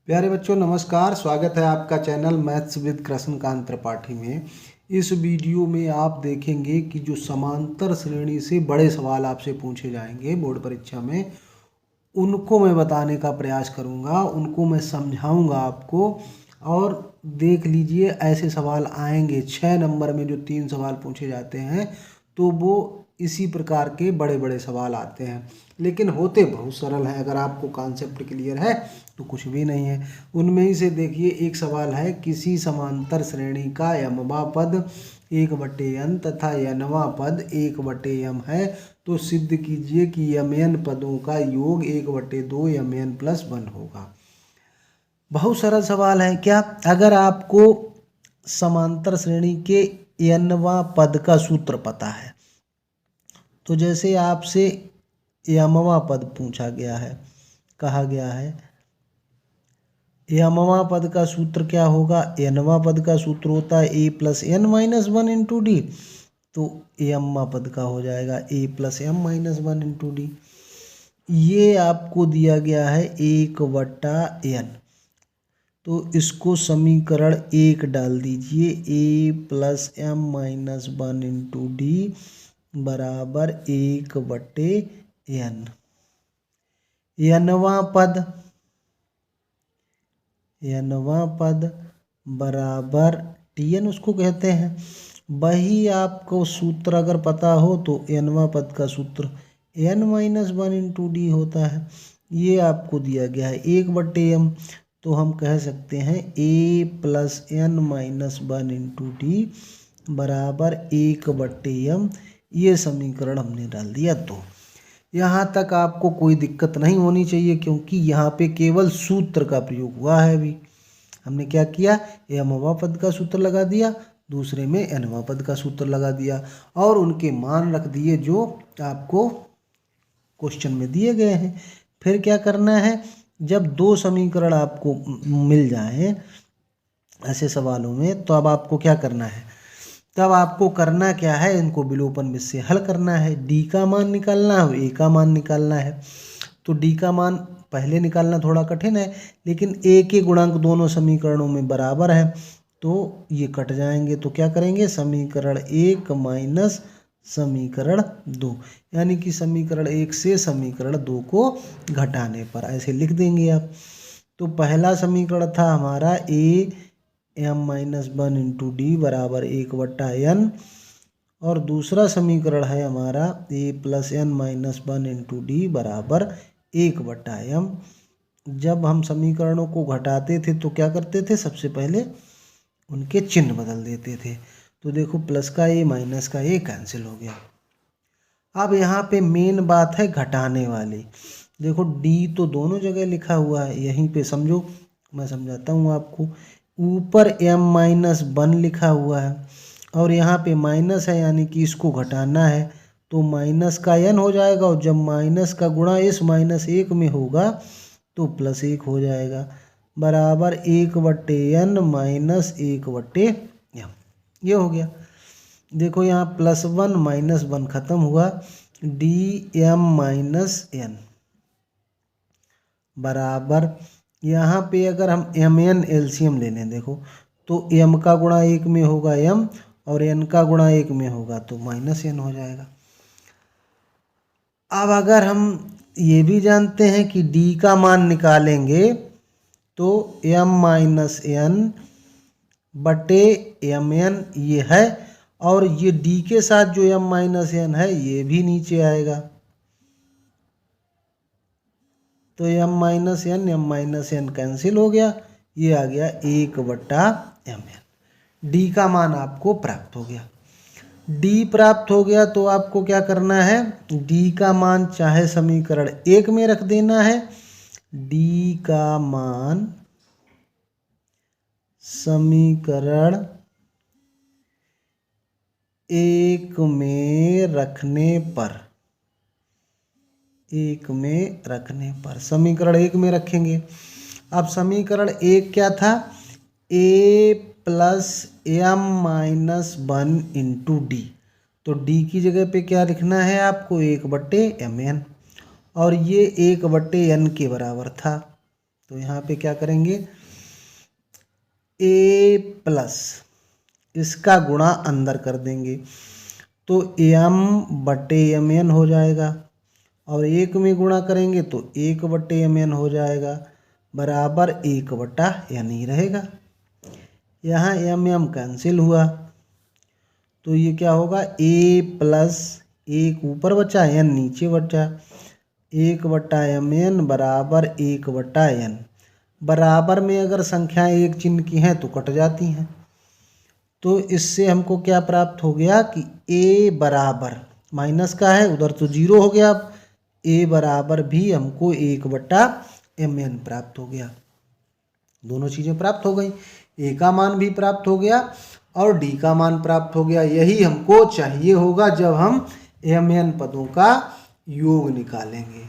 प्यारे बच्चों नमस्कार। स्वागत है आपका channel maths with Krishnakant Tripathi में। इस वीडियो में आप देखेंगे कि जो समांतर श्रेणी से बड़े सवाल आपसे पूछे जाएंगे बोर्ड परीक्षा में, उनको मैं बताने का प्रयास करूंगा, उनको मैं समझाऊंगा आपको। और देख लीजिए, ऐसे सवाल आएंगे 6 नंबर में जो 3 सवाल पूछे जाते हैं, तो वो इसी प्रकार के बड़े बड़े सवाल आते हैं, लेकिन होते बहुत सरल हैं। अगर आपको कॉन्सेप्ट क्लियर है तो कुछ भी नहीं है। उनमें ही से देखिए, एक सवाल है, किसी समांतर श्रेणी का यमवा पद 1/n तथा nवां पद 1/m है, तो सिद्ध कीजिए कि mn पदों का योग 1/2 mn+1 होगा। बहुत सरल सवाल है क्या? अगर आपको समांतर श्रेणी के nवां पद का सूत्र पता है, तो जैसे आपसे यमवा पद पूछा गया है, कहा गया है यमवा पद का सूत्र क्या होगा? nवां पद का सूत्र होता है a+n-1 इंटू डी, तो यमवा पद का हो जाएगा a+m-1 इंटू डी। ये आपको दिया गया है 1/n, तो इसको समीकरण 1 डाल दीजिए, a+m-1 इंटू डी बराबर 1/n। नवां पद बराबर tn उसको कहते हैं। वही आपको सूत्र अगर पता हो तो nवां पद का सूत्र n-1 इंटू डी होता है। ये आपको दिया गया है 1/m, तो हम कह सकते हैं a+n-1 इंटू डी बराबर 1/m। ये समीकरण हमने डाल दिया। तो यहाँ तक आपको कोई दिक्कत नहीं होनी चाहिए, क्योंकि यहाँ पे केवल सूत्र का प्रयोग हुआ है। अभी हमने क्या किया, यमवा पद का सूत्र लगा दिया, दूसरे में nवां पद का सूत्र लगा दिया, और उनके मान रख दिए जो आपको क्वेश्चन में दिए गए हैं। फिर क्या करना है, जब दो समीकरण आपको मिल जाएं ऐसे सवालों में, तो अब आपको क्या करना है, तब आपको करना क्या है, इनको विलोपन में से हल करना है। डी का मान निकालना है और ए का मान निकालना है। तो डी का मान पहले निकालना थोड़ा कठिन है, लेकिन ए के गुणांक दोनों समीकरणों में बराबर है, तो ये कट जाएंगे। तो क्या करेंगे, समीकरण 1 माइनस समीकरण 2, यानी कि समीकरण 1 से समीकरण 2 को घटाने पर ऐसे लिख देंगे आप। तो पहला समीकरण था हमारा am-1 इंटू डी बराबर 1/n, और दूसरा समीकरण है हमारा a+n-1 इंटू डी बराबर 1/m। जब हम समीकरणों को घटाते थे तो क्या करते थे, सबसे पहले उनके चिन्ह बदल देते थे। तो देखो, प्लस का a माइनस का a कैंसिल हो गया। अब यहाँ पे मेन बात है घटाने वाली। देखो, d तो दोनों जगह लिखा हुआ है, यहीं पे समझो, मैं समझाता हूँ आपको। ऊपर m-1 लिखा हुआ है और यहाँ पे माइनस है, यानी कि इसको घटाना है, तो माइनस का n हो जाएगा, और जब माइनस का गुणा इस -1 में होगा तो +1 हो जाएगा, बराबर 1/n माइनस 1/m। ये हो गया। देखो, यहाँ +1 -1 खत्म हुआ, dm-n बराबर, यहाँ पे अगर हम mn एलसीएम ले लें, देखो, तो m का गुणा 1 में होगा m, और n का गुणा 1 में होगा तो -n हो जाएगा। अब अगर हम ये भी जानते हैं कि d का मान निकालेंगे तो m-n बटे mn ये है, और ये d के साथ जो m-n है ये भी नीचे आएगा, तो m-n कैंसिल हो गया, ये आ गया 1/mn। डी का मान आपको प्राप्त हो गया। डी प्राप्त हो गया तो आपको क्या करना है, डी का मान चाहे समीकरण 1 में रख देना है, डी का मान समीकरण 1 में रखने पर समीकरण 1 में रखेंगे। अब समीकरण 1 क्या था, a+m-1 इंटू डी, तो डी की जगह पे क्या लिखना है आपको, 1/mn, और ये 1/n के बराबर था, तो यहाँ पे क्या करेंगे, a प्लस इसका गुणा अंदर कर देंगे तो m/mn हो जाएगा, और 1 में गुणा करेंगे तो 1/mn हो जाएगा, बराबर 1/n ही रहेगा। यहाँ m कैंसिल हुआ तो ये क्या होगा, a प्लस 1 ऊपर बचा, n नीचे बचा, 1/mn बराबर 1/n। बराबर में अगर संख्याएं एक चिन्ह की हैं तो कट जाती हैं। तो इससे हमको क्या प्राप्त हो गया कि a बराबर, माइनस का है उधर तो 0 हो गया, अब a बराबर भी हमको 1/mn प्राप्त हो गया। दोनों चीज़ें प्राप्त हो गई, a का मान भी प्राप्त हो गया और d का मान प्राप्त हो गया। यही हमको चाहिए होगा जब हम mn पदों का योग निकालेंगे।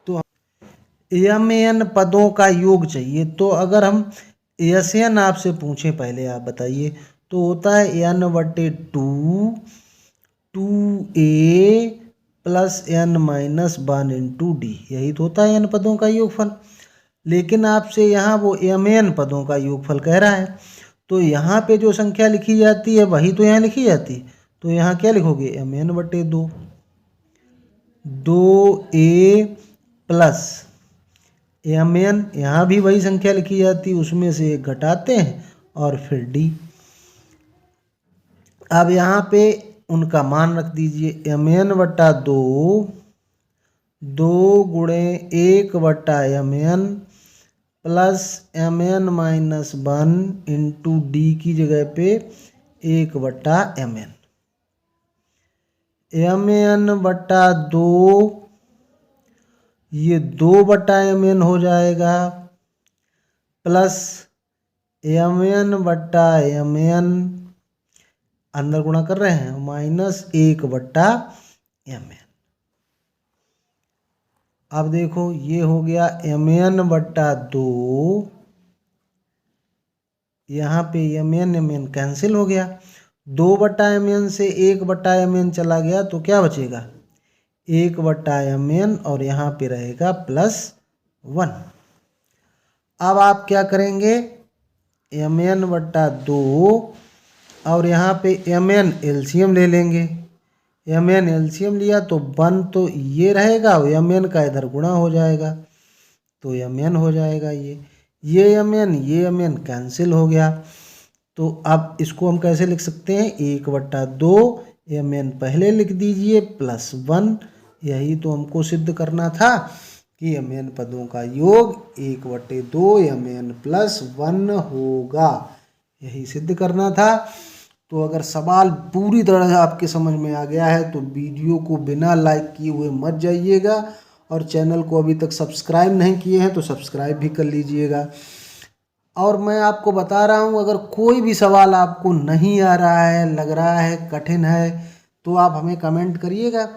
तो mn पदों का योग चाहिए, तो अगर हम Sn आपसे पूछें, पहले आप बताइए, तो होता है n/2 2a plus n-1 into D, यही तो होता है n पदों का योगफल। लेकिन आपसे यहाँ वो mn पदों का योगफल कह रहा है, तो यहाँ पे जो संख्या लिखी जाती है वही तो यहाँ लिखी जाती है। तो यहाँ क्या लिखोगे, mn/2 2a प्लस mn, यहाँ भी वही संख्या लिखी जाती है, उसमें से एक घटाते हैं और फिर d। अब यहाँ पे उनका मान रख दीजिए, mn/2 2 गुणे 1/mn plus mn-1 into D की जगह पे 1/mn। mn/2 ये 2/mn हो जाएगा, प्लस mn/mn अंदर गुणा कर रहे हैं, माइनस 1/mn। अब देखो ये हो गया mn/2, यहाँ पे mn कैंसिल हो गया, 2/mn से 1/mn चला गया तो क्या बचेगा, 1/mn, और यहाँ पे रहेगा +1। अब आप क्या करेंगे, mn/2 और यहाँ पे mn एलसीएम ले लेंगे। mn एलसीएम लिया तो 1 तो ये रहेगा और mn का इधर गुणा हो जाएगा तो mn हो जाएगा। ये mn कैंसिल हो गया। तो अब इसको हम कैसे लिख सकते हैं, 1/2 mn पहले लिख दीजिए +1। यही तो हमको सिद्ध करना था कि mn पदों का योग 1/2 mn +1 होगा, यही सिद्ध करना था। तो अगर सवाल पूरी तरह आपके समझ में आ गया है तो वीडियो को बिना लाइक किए हुए मत जाइएगा, और चैनल को अभी तक सब्सक्राइब नहीं किए हैं तो सब्सक्राइब भी कर लीजिएगा। और मैं आपको बता रहा हूँ, अगर कोई भी सवाल आपको नहीं आ रहा है, लग रहा है कठिन है, तो आप हमें कमेंट करिएगा,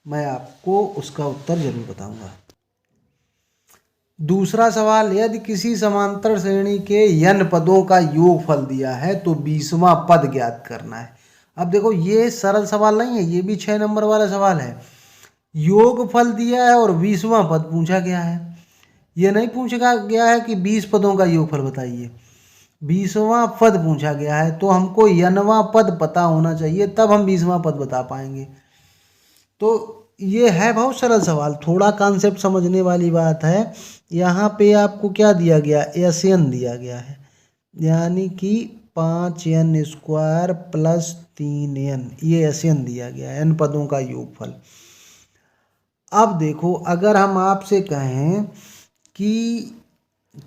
मैं आपको उसका उत्तर जरूर बताऊंगा। दूसरा सवाल, यदि किसी समांतर श्रेणी के n पदों का योगफल दिया है तो 20वां पद ज्ञात करना है। अब देखो ये सरल सवाल नहीं है, ये भी 6 नंबर वाला सवाल है। योगफल दिया है और 20वां पद पूछा गया है। ये नहीं पूछा गया है कि 20 पदों का योगफल बताइए, 20वां पद पूछा गया है। तो हमको n वां पद पता होना चाहिए, तब हम 20वां पद बता पाएंगे। तो ये है बहुत सरल सवाल, थोड़ा कॉन्सेप्ट समझने वाली बात है। यहाँ पे आपको क्या दिया गया, Sn दिया गया है, यानी कि 5n² + 3n, ये Sn दिया गया है, n पदों का योगफल। अब देखो, अगर हम आपसे कहें कि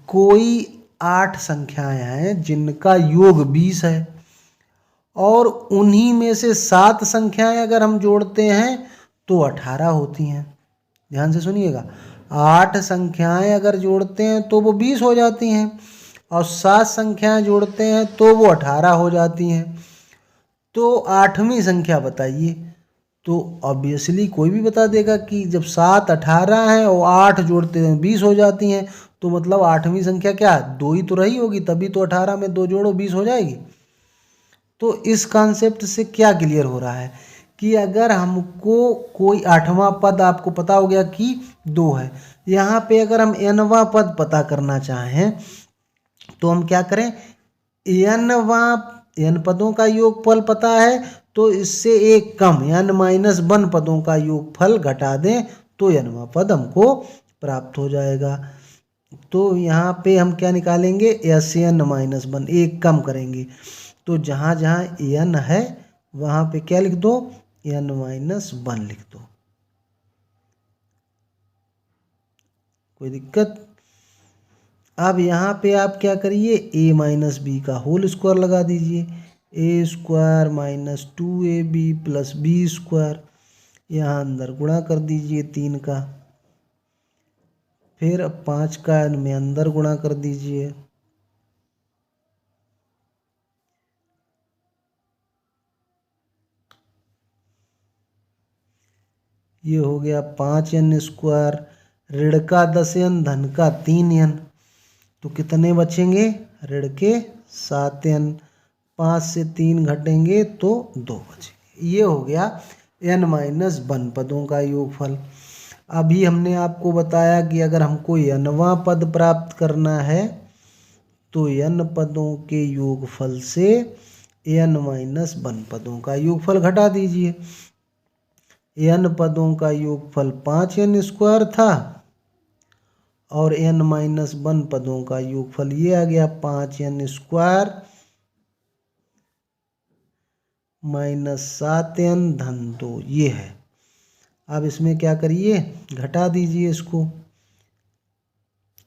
कोई 8 संख्याएं हैं जिनका योग 20 है, और उन्हीं में से 7 संख्याएं अगर हम जोड़ते हैं तो 18 होती हैं। ध्यान से सुनिएगा, 8 संख्याएं अगर जोड़ते हैं तो वो 20 हो जाती हैं, और 7 संख्याएं जोड़ते हैं तो वो 18 हो जाती हैं। तो 8वीं संख्या बताइए। तो ऑब्वियसली कोई भी बता देगा कि जब 7 18 हैं और 8 जोड़ते हैं 20 हो जाती हैं, तो मतलब 8वीं संख्या क्या, 2 ही तो रही होगी, तभी तो 18 में 2 जोड़ो 20 हो जाएगी। तो इस कॉन्सेप्ट से क्या क्लियर हो रहा है कि अगर हमको कोई 8वां पद आपको पता हो गया कि 2 है। यहाँ पे अगर हम nवां पद पता करना चाहें तो हम क्या करें, n पदों का योगफल पता है तो इससे एक कम n-1 पदों का योगफल घटा दें तो nवां पद हमको प्राप्त हो जाएगा। तो यहाँ पे हम क्या निकालेंगे, n-1 एक कम करेंगे तो जहाँ जहाँ n है वहाँ पे क्या लिख दो, n-1 लिख दो। कोई दिक्कत? अब यहाँ पे आप क्या करिए, a-b का होल स्क्वायर लगा दीजिए, a² - 2ab + b²। यहाँ अंदर गुणा कर दीजिए 3 का, फिर 5 का इनमें अंदर गुणा कर दीजिए, ये हो गया 5n², ऋण का 10n धन का 3n, तो कितने बचेंगे, ऋण के 7n, 5 से 3 घटेंगे तो 2 बचेंगे। ये हो गया n-1 पदों का योगफल। अभी हमने आपको बताया कि अगर हमको nवां पद प्राप्त करना है तो n पदों के योगफल से n-1 पदों का योगफल घटा दीजिए। n पदों का योगफल 5n² था और n-1 पदों का योगफल ये आ गया 5n² - 7n धन 2, ये है। अब इसमें क्या करिए, घटा दीजिए इसको,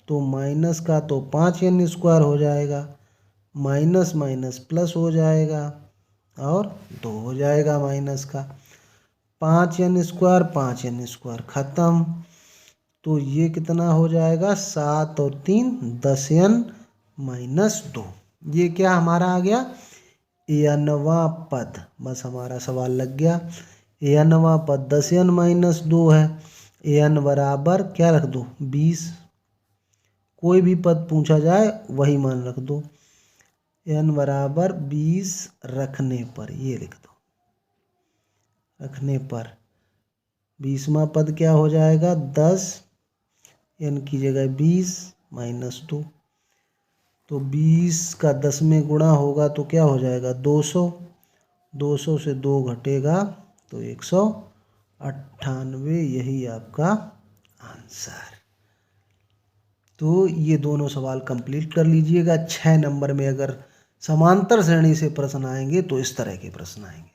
तो माइनस का तो 5n² हो जाएगा, माइनस माइनस प्लस हो जाएगा और 2 हो जाएगा माइनस का। 5n² 5n² खत्म, तो ये कितना हो जाएगा, 7 और 3 10n - 2। ये क्या हमारा आ गया, nवां पद। बस हमारा सवाल लग गया। nवां पद 10n - 2 है। n बराबर क्या रख दो, 20। कोई भी पद पूछा जाए वही मान रख दो। n बराबर 20 रखने पर, ये लिख दो, रखने पर 20वां पद क्या हो जाएगा, 10, n की जगह 20 - 2, तो 20 का 10 में गुणा होगा तो क्या हो जाएगा, 200। 200 से 2 घटेगा तो 198, यही आपका आंसर। तो ये दोनों सवाल कंप्लीट कर लीजिएगा। 6 नंबर में अगर समांतर श्रेणी से प्रश्न आएंगे तो इस तरह के प्रश्न आएंगे।